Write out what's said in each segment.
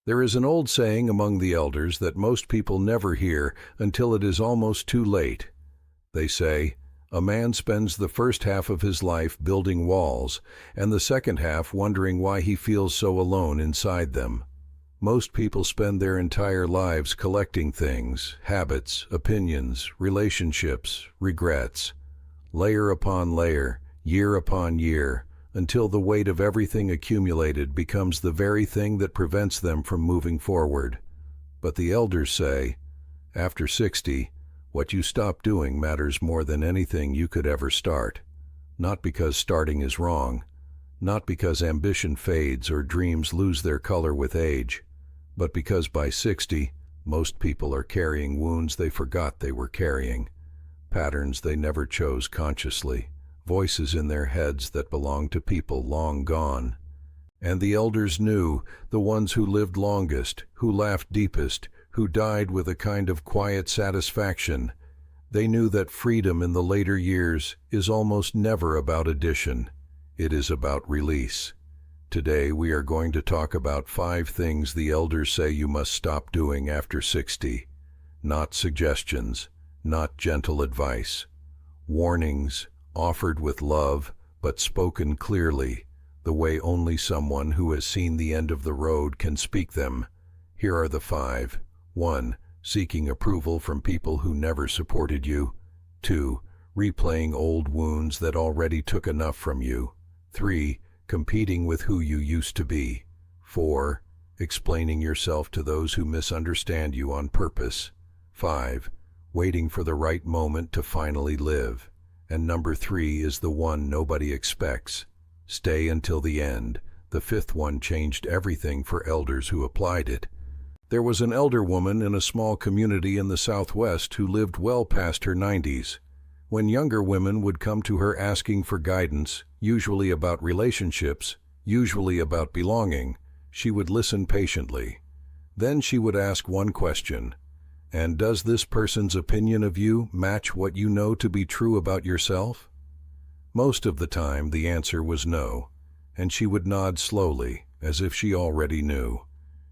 There is an old saying among the elders that most people never hear until it is almost too late. They say, "A man spends the first half of his life building walls, and the second half wondering why he feels so alone inside them." Most people spend their entire lives collecting things, habits, opinions, relationships, regrets, layer upon layer, year upon year, until the weight of everything accumulated becomes the very thing that prevents them from moving forward. But the elders say, after 60, what you stop doing matters more than anything you could ever start. Not because starting is wrong, not because ambition fades or dreams lose their color with age, but because by 60, most people are carrying wounds they forgot they were carrying, patterns they never chose consciously, voices in their heads that belong to people long gone. And the elders knew, the ones who lived longest, who laughed deepest, who died with a kind of quiet satisfaction. They knew that freedom in the later years is almost never about addition. It is about release. Today we are going to talk about 5 things the elders say you must stop doing after 60. Not suggestions, not gentle advice. Warnings, offered with love, but spoken clearly, the way only someone who has seen the end of the road can speak them. Here are the 5. 1. Seeking approval from people who never supported you. 2. Replaying old wounds that already took enough from you. 3. Competing with who you used to be. 4. Explaining yourself to those who misunderstand you on purpose. 5. Waiting for the right moment to finally live. And number 3 is the one nobody expects. Stay until the end. The 5th one changed everything for elders who applied it. There was an elder woman in a small community in the Southwest who lived well past her 90s. When younger women would come to her asking for guidance, usually about relationships, usually about belonging, she would listen patiently. Then she would ask one question, "And does this person's opinion of you match what you know to be true about yourself?" Most of the time the answer was no, and she would nod slowly, as if she already knew.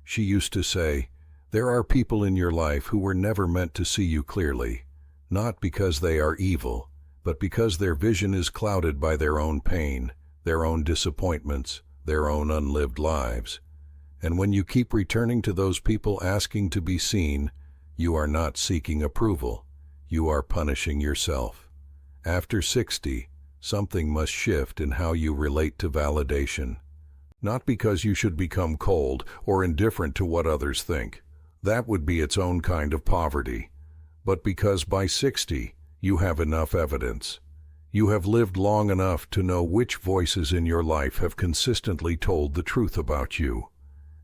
She used to say, "There are people in your life who were never meant to see you clearly. Not because they are evil, but because their vision is clouded by their own pain, their own disappointments, their own unlived lives. And when you keep returning to those people asking to be seen, you are not seeking approval. You are punishing yourself." After 60, something must shift in how you relate to validation. Not because you should become cold or indifferent to what others think. That would be its own kind of poverty. But because by 60, you have enough evidence. You have lived long enough to know which voices in your life have consistently told the truth about you,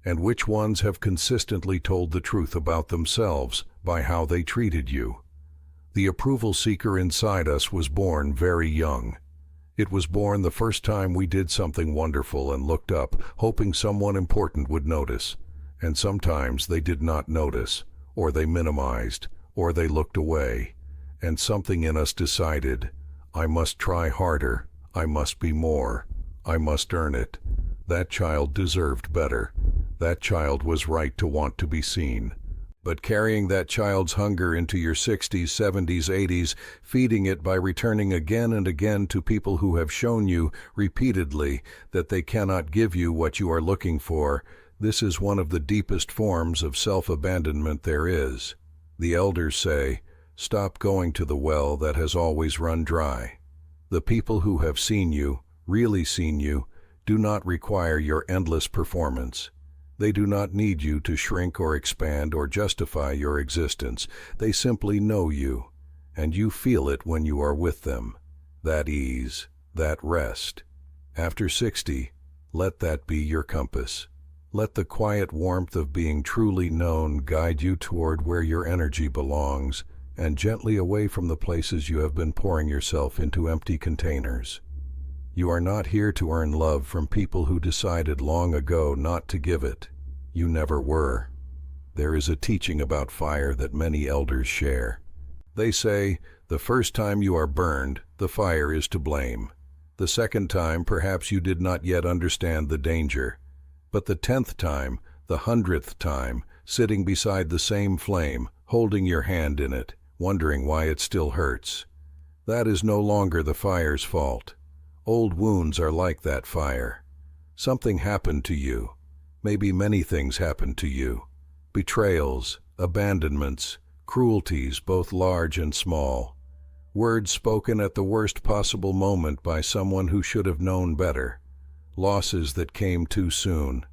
and which ones have consistently told the truth about themselves by how they treated you. The approval seeker inside us was born very young. It was born the first time we did something wonderful and looked up, hoping someone important would notice. And sometimes they did not notice, or they minimized, or they looked away, and something in us decided, "I must try harder, I must be more, I must earn it." That child deserved better. That child was right to want to be seen. But carrying that child's hunger into your 60s, 70s, 80s, feeding it by returning again and again to people who have shown you repeatedly that they cannot give you what you are looking for, this is one of the deepest forms of self-abandonment there is. The elders say, stop going to the well that has always run dry. The people who have seen you, really seen you, do not require your endless performance. They do not need you to shrink or expand or justify your existence. They simply know you, and you feel it when you are with them. That ease, that rest. After 60, let that be your compass. Let the quiet warmth of being truly known guide you toward where your energy belongs, and gently away from the places you have been pouring yourself into empty containers. You are not here to earn love from people who decided long ago not to give it. You never were. There is a teaching about fire that many elders share. They say, the first time you are burned, the fire is to blame. The second time, perhaps you did not yet understand the danger. But the 10th time, the 100th time, sitting beside the same flame, holding your hand in it, wondering why it still hurts. That is no longer the fire's fault. Old wounds are like that fire. Something happened to you. Maybe many things happened to you. Betrayals, abandonments, cruelties, both large and small. Words spoken at the worst possible moment by someone who should have known better. Losses that came too soon.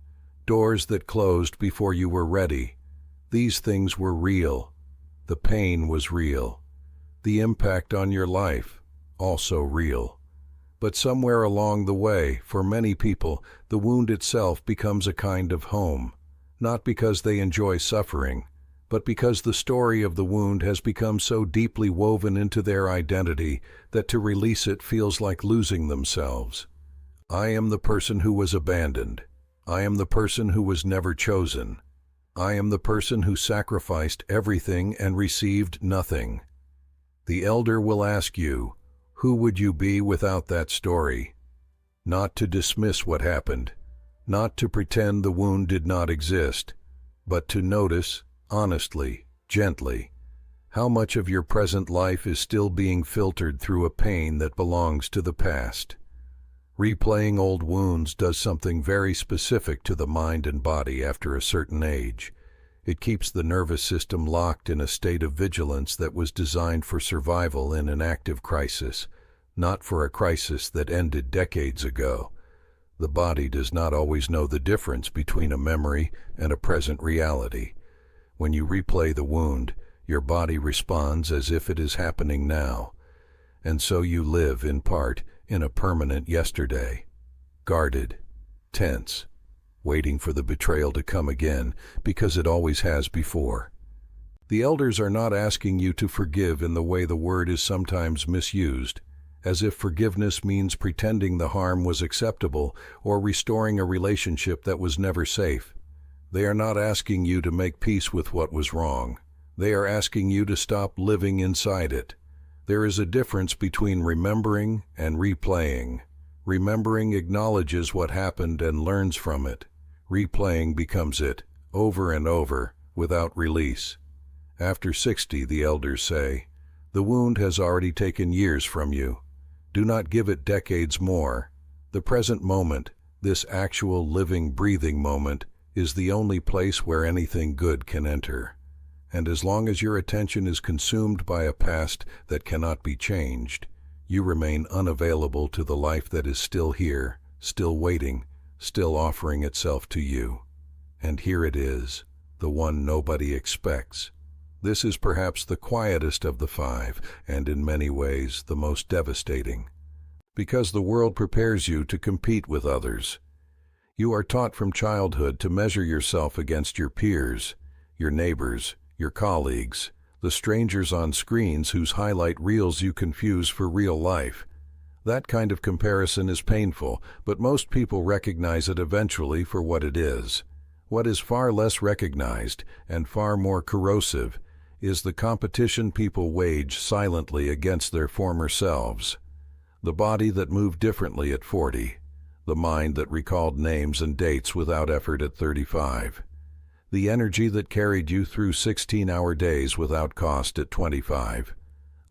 Doors that closed before you were ready. These things were real. The pain was real. The impact on your life, also real. But somewhere along the way, for many people, the wound itself becomes a kind of home. Not because they enjoy suffering, but because the story of the wound has become so deeply woven into their identity that to release it feels like losing themselves. I am the person who was abandoned. I am the person who was never chosen. I am the person who sacrificed everything and received nothing. The elder will ask you, who would you be without that story? Not to dismiss what happened, not to pretend the wound did not exist, but to notice, honestly, gently, how much of your present life is still being filtered through a pain that belongs to the past. Replaying old wounds does something very specific to the mind and body after a certain age. It keeps the nervous system locked in a state of vigilance that was designed for survival in an active crisis, not for a crisis that ended decades ago. The body does not always know the difference between a memory and a present reality. When you replay the wound, your body responds as if it is happening now. And so you live, in part, in a permanent yesterday. Guarded, tense, waiting for the betrayal to come again, because it always has before. The elders are not asking you to forgive in the way the word is sometimes misused, as if forgiveness means pretending the harm was acceptable or restoring a relationship that was never safe. They are not asking you to make peace with what was wrong. They are asking you to stop living inside it. There is a difference between remembering and replaying. Remembering acknowledges what happened and learns from it. Replaying becomes it, over and over, without release. After 60, the elders say, the wound has already taken years from you. Do not give it decades more. The present moment, this actual living, breathing moment, is the only place where anything good can enter. And as long as your attention is consumed by a past that cannot be changed, you remain unavailable to the life that is still here, still waiting, still offering itself to you. And here it is, the one nobody expects. This is perhaps the quietest of the 5, and in many ways the most devastating. Because the world prepares you to compete with others. You are taught from childhood to measure yourself against your peers, your neighbors, your colleagues, the strangers on screens whose highlight reels you confuse for real life. That kind of comparison is painful, but most people recognize it eventually for what it is. What is far less recognized, and far more corrosive, is the competition people wage silently against their former selves. The body that moved differently at 40. The mind that recalled names and dates without effort at 35. The energy that carried you through 16-hour days without cost at 25.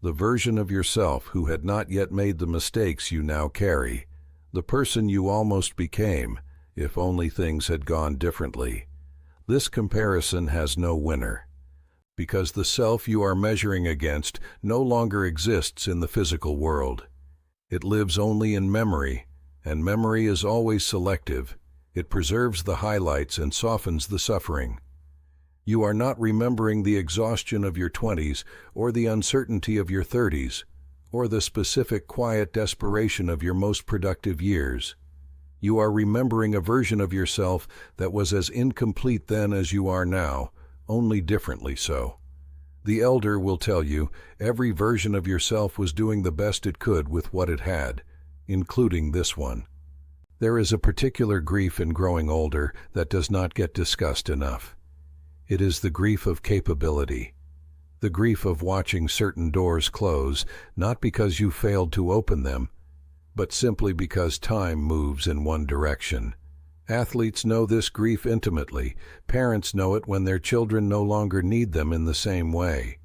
The version of yourself who had not yet made the mistakes you now carry. The person you almost became, if only things had gone differently. This comparison has no winner. Because the self you are measuring against no longer exists in the physical world. It lives only in memory, and memory is always selective. It preserves the highlights and softens the suffering. You are not remembering the exhaustion of your 20s, or the uncertainty of your 30s, or the specific quiet desperation of your most productive years. You are remembering a version of yourself that was as incomplete then as you are now, only differently so. The elder will tell you every version of yourself was doing the best it could with what it had, including this one. There is a particular grief in growing older that does not get discussed enough. It is the grief of capability. The grief of watching certain doors close, not because you failed to open them, but simply because time moves in one direction. Athletes know this grief intimately. Parents know it when their children no longer need them in the same way.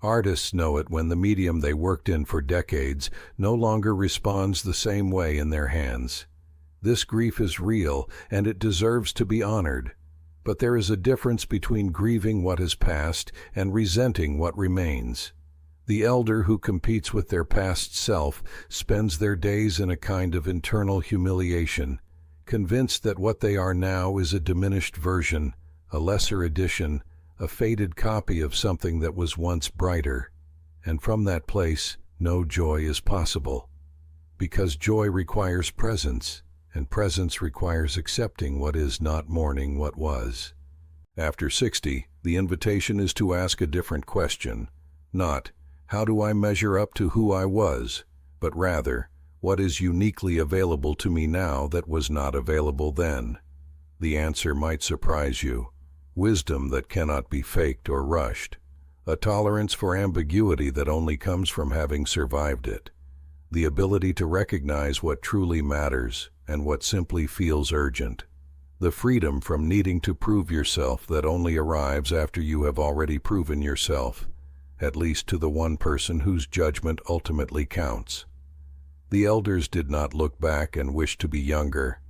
Artists know it when the medium they worked in for decades no longer responds the same way in their hands. This grief is real, and it deserves to be honored. But there is a difference between grieving what has passed and resenting what remains. The elder who competes with their past self spends their days in a kind of internal humiliation, convinced that what they are now is a diminished version, a lesser edition, a faded copy of something that was once brighter. And from that place, no joy is possible. Because joy requires presence, and presence requires accepting what is, not mourning what was. After 60, the invitation is to ask a different question. Not, how do I measure up to who I was? But rather, what is uniquely available to me now that was not available then? The answer might surprise you. Wisdom that cannot be faked or rushed. A tolerance for ambiguity that only comes from having survived it. The ability to recognize what truly matters and what simply feels urgent. The freedom from needing to prove yourself that only arrives after you have already proven yourself, at least to the one person whose judgment ultimately counts. The elders did not look back and wish to be younger.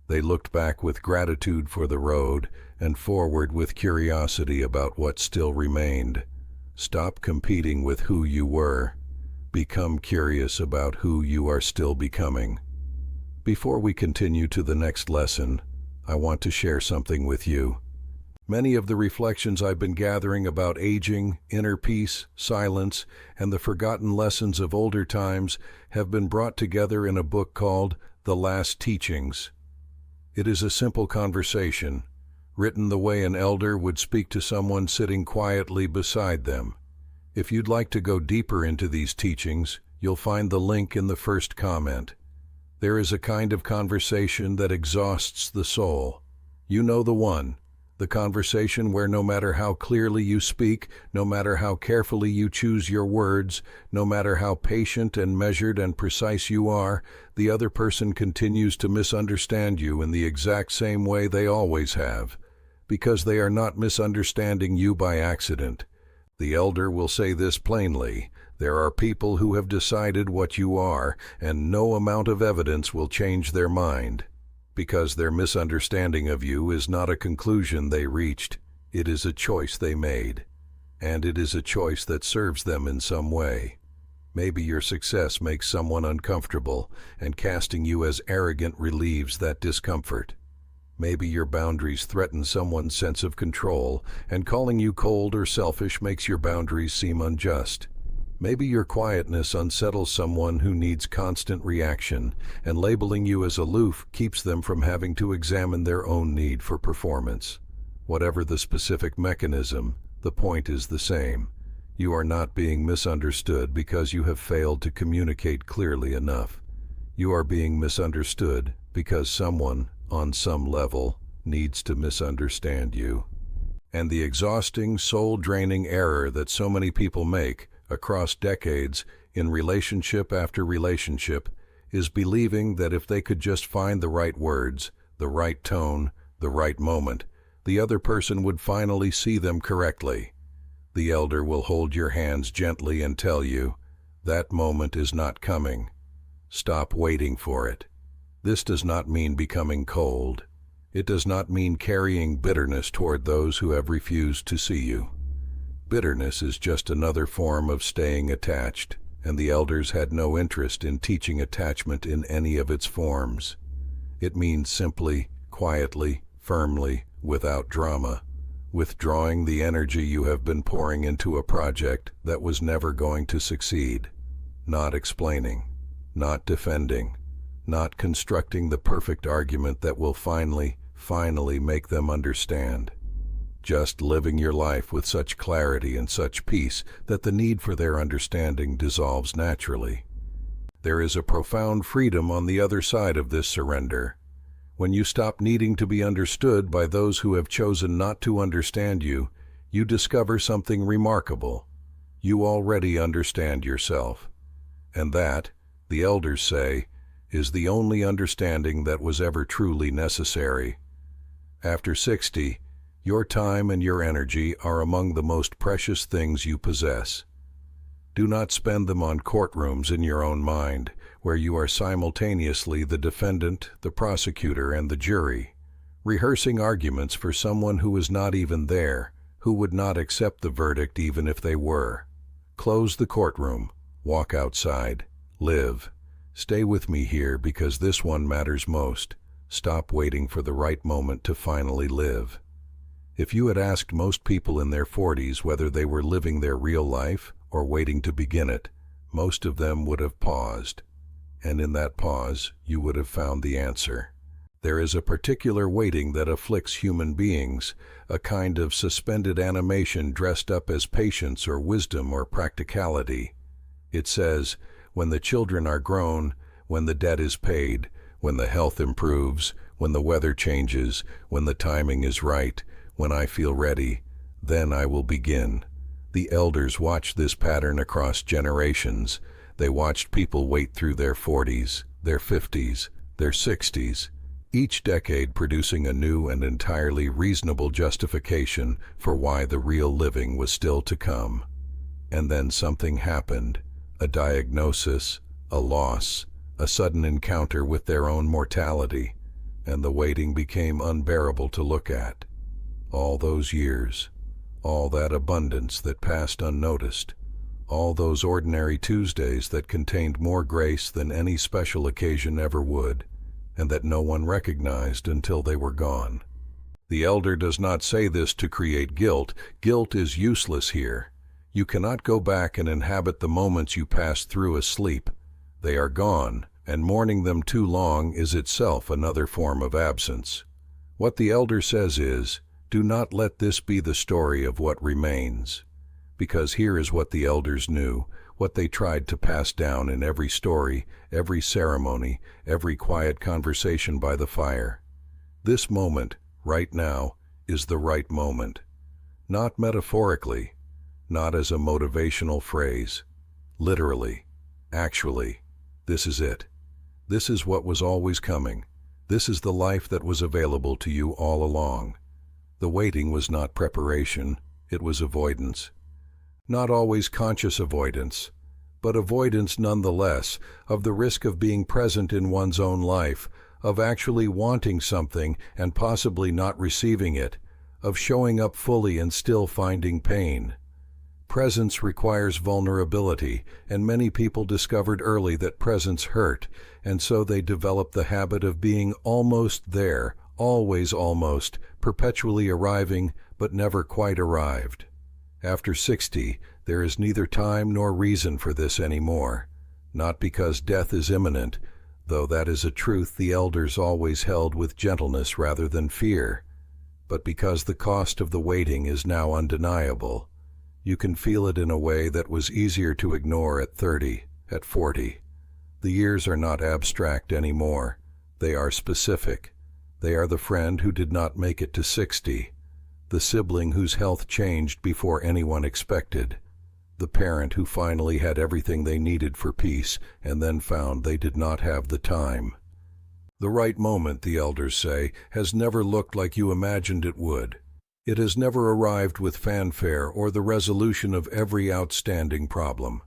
They looked back with gratitude for the road and forward with curiosity about what still remained. Stop competing with who you were. Become curious about who you are still becoming. Before we continue to the next lesson, I want to share something with you. Many of the reflections I've been gathering about aging, inner peace, silence, and the forgotten lessons of older times have been brought together in a book called The Last Teachings. It is a simple conversation, written the way an elder would speak to someone sitting quietly beside them. If you'd like to go deeper into these teachings, you'll find the link in the first comment. There is a kind of conversation that exhausts the soul. You know the one. The conversation where no matter how clearly you speak, no matter how carefully you choose your words, no matter how patient and measured and precise you are, the other person continues to misunderstand you in the exact same way they always have, because they are not misunderstanding you by accident. The elder will say this plainly: there are people who have decided what you are, and no amount of evidence will change their mind. Because their misunderstanding of you is not a conclusion they reached, it is a choice they made. And it is a choice that serves them in some way. Maybe your success makes someone uncomfortable, and casting you as arrogant relieves that discomfort. Maybe your boundaries threaten someone's sense of control, and calling you cold or selfish makes your boundaries seem unjust. Maybe your quietness unsettles someone who needs constant reaction, and labeling you as aloof keeps them from having to examine their own need for performance. Whatever the specific mechanism, the point is the same. You are not being misunderstood because you have failed to communicate clearly enough. You are being misunderstood because someone, on some level, needs to misunderstand you. And the exhausting, soul-draining error that so many people make across decades, in relationship after relationship, is believing that if they could just find the right words, the right tone, the right moment, the other person would finally see them correctly. The elder will hold your hands gently and tell you, that moment is not coming. Stop waiting for it. This does not mean becoming cold. It does not mean carrying bitterness toward those who have refused to see you. Bitterness is just another form of staying attached, and the elders had no interest in teaching attachment in any of its forms. It means simply, quietly, firmly, without drama, withdrawing the energy you have been pouring into a project that was never going to succeed. Not explaining, not defending, not constructing the perfect argument that will finally make them understand. Just living your life with such clarity and such peace that the need for their understanding dissolves naturally. There is a profound freedom on the other side of this surrender. When you stop needing to be understood by those who have chosen not to understand you, you discover something remarkable. You already understand yourself. And that, the elders say, is the only understanding that was ever truly necessary. After 60, your time and your energy are among the most precious things you possess. Do not spend them on courtrooms in your own mind, where you are simultaneously the defendant, the prosecutor, and the jury, rehearsing arguments for someone who is not even there, who would not accept the verdict even if they were. Close the courtroom, walk outside, live. Stay with me here because this one matters most. Stop waiting for the right moment to finally live. If you had asked most people in their 40s whether they were living their real life or waiting to begin it, most of them would have paused. And in that pause, you would have found the answer. There is a particular waiting that afflicts human beings, a kind of suspended animation dressed up as patience or wisdom or practicality. It says, when the children are grown, when the debt is paid, when the health improves, when the weather changes, when the timing is right, when I feel ready, then I will begin. The elders watched this pattern across generations. They watched people wait through their 40s, their 50s, their 60s, each decade producing a new and entirely reasonable justification for why the real living was still to come. And then something happened, a diagnosis, a loss, a sudden encounter with their own mortality, and the waiting became unbearable to look at. All those years, all that abundance that passed unnoticed, all those ordinary Tuesdays that contained more grace than any special occasion ever would, and that no one recognized until they were gone. The elder does not say this to create guilt. Guilt is useless here. You cannot go back and inhabit the moments you passed through asleep. They are gone, and mourning them too long is itself another form of absence. What the elder says is, do not let this be the story of what remains. Because here is what the elders knew, what they tried to pass down in every story, every ceremony, every quiet conversation by the fire. This moment, right now, is the right moment. Not metaphorically, not as a motivational phrase. Literally, actually, this is it. This is what was always coming. This is the life that was available to you all along. The waiting was not preparation, it was avoidance. Not always conscious avoidance, but avoidance nonetheless of the risk of being present in one's own life, of actually wanting something and possibly not receiving it, of showing up fully and still finding pain. Presence requires vulnerability, and many people discovered early that presence hurt, and so they developed the habit of being almost there, always almost, perpetually arriving, but never quite arrived. After 60, there is neither time nor reason for this anymore, not because death is imminent, though that is a truth the elders always held with gentleness rather than fear, but because the cost of the waiting is now undeniable. You can feel it in a way that was easier to ignore at 30, at 40. The years are not abstract anymore. They are specific. They are the friend who did not make it to 60, the sibling whose health changed before anyone expected, the parent who finally had everything they needed for peace and then found they did not have the time. The right moment, the elders say, has never looked like you imagined it would. It has never arrived with fanfare or the resolution of every outstanding problem.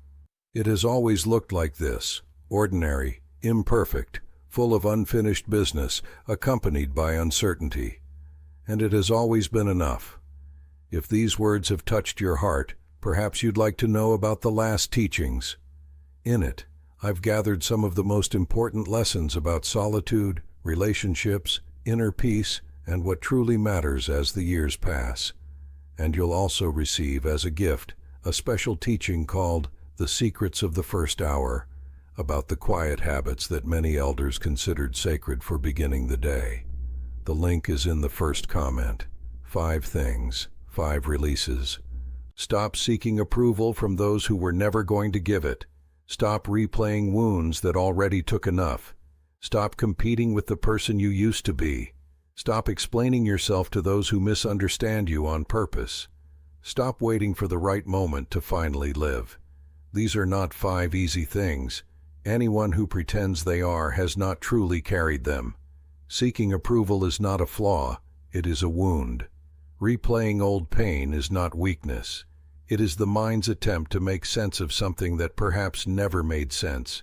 It has always looked like this, ordinary, imperfect, full of unfinished business, accompanied by uncertainty. And it has always been enough. If these words have touched your heart, perhaps you'd like to know about the last teachings. In it, I've gathered some of the most important lessons about solitude, relationships, inner peace, and what truly matters as the years pass. And you'll also receive as a gift a special teaching called The Secrets of the First Hour, about the quiet habits that many elders considered sacred for beginning the day. The link is in the first comment. 5 things, 5 releases. Stop seeking approval from those who were never going to give it. Stop replaying wounds that already took enough. Stop competing with the person you used to be. Stop explaining yourself to those who misunderstand you on purpose. Stop waiting for the right moment to finally live. These are not 5 easy things. Anyone who pretends they are has not truly carried them. Seeking approval is not a flaw, it is a wound. Replaying old pain is not weakness. It is the mind's attempt to make sense of something that perhaps never made sense.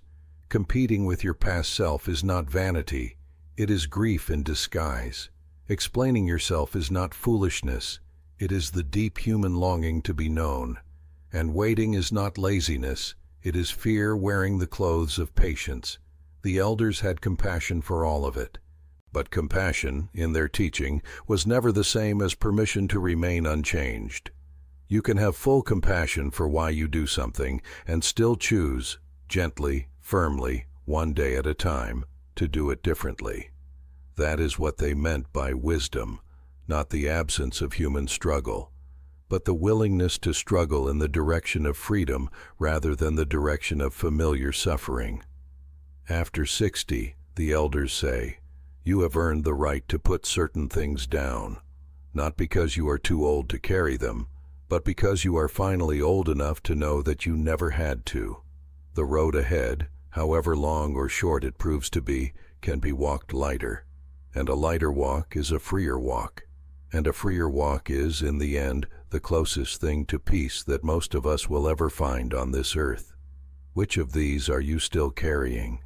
Competing with your past self is not vanity. It is grief in disguise. Explaining yourself is not foolishness. It is the deep human longing to be known. And waiting is not laziness. It is fear wearing the clothes of patience. The elders had compassion for all of it. But compassion, in their teaching, was never the same as permission to remain unchanged. You can have full compassion for why you do something and still choose, gently, firmly, one day at a time, to do it differently. That is what they meant by wisdom, not the absence of human struggle, but the willingness to struggle in the direction of freedom rather than the direction of familiar suffering. After 60, the elders say, you have earned the right to put certain things down, not because you are too old to carry them, but because you are finally old enough to know that you never had to. The road ahead, however long or short it proves to be, can be walked lighter. And a lighter walk is a freer walk. And a freer walk is, in the end, the closest thing to peace that most of us will ever find on this earth. Which of these are you still carrying?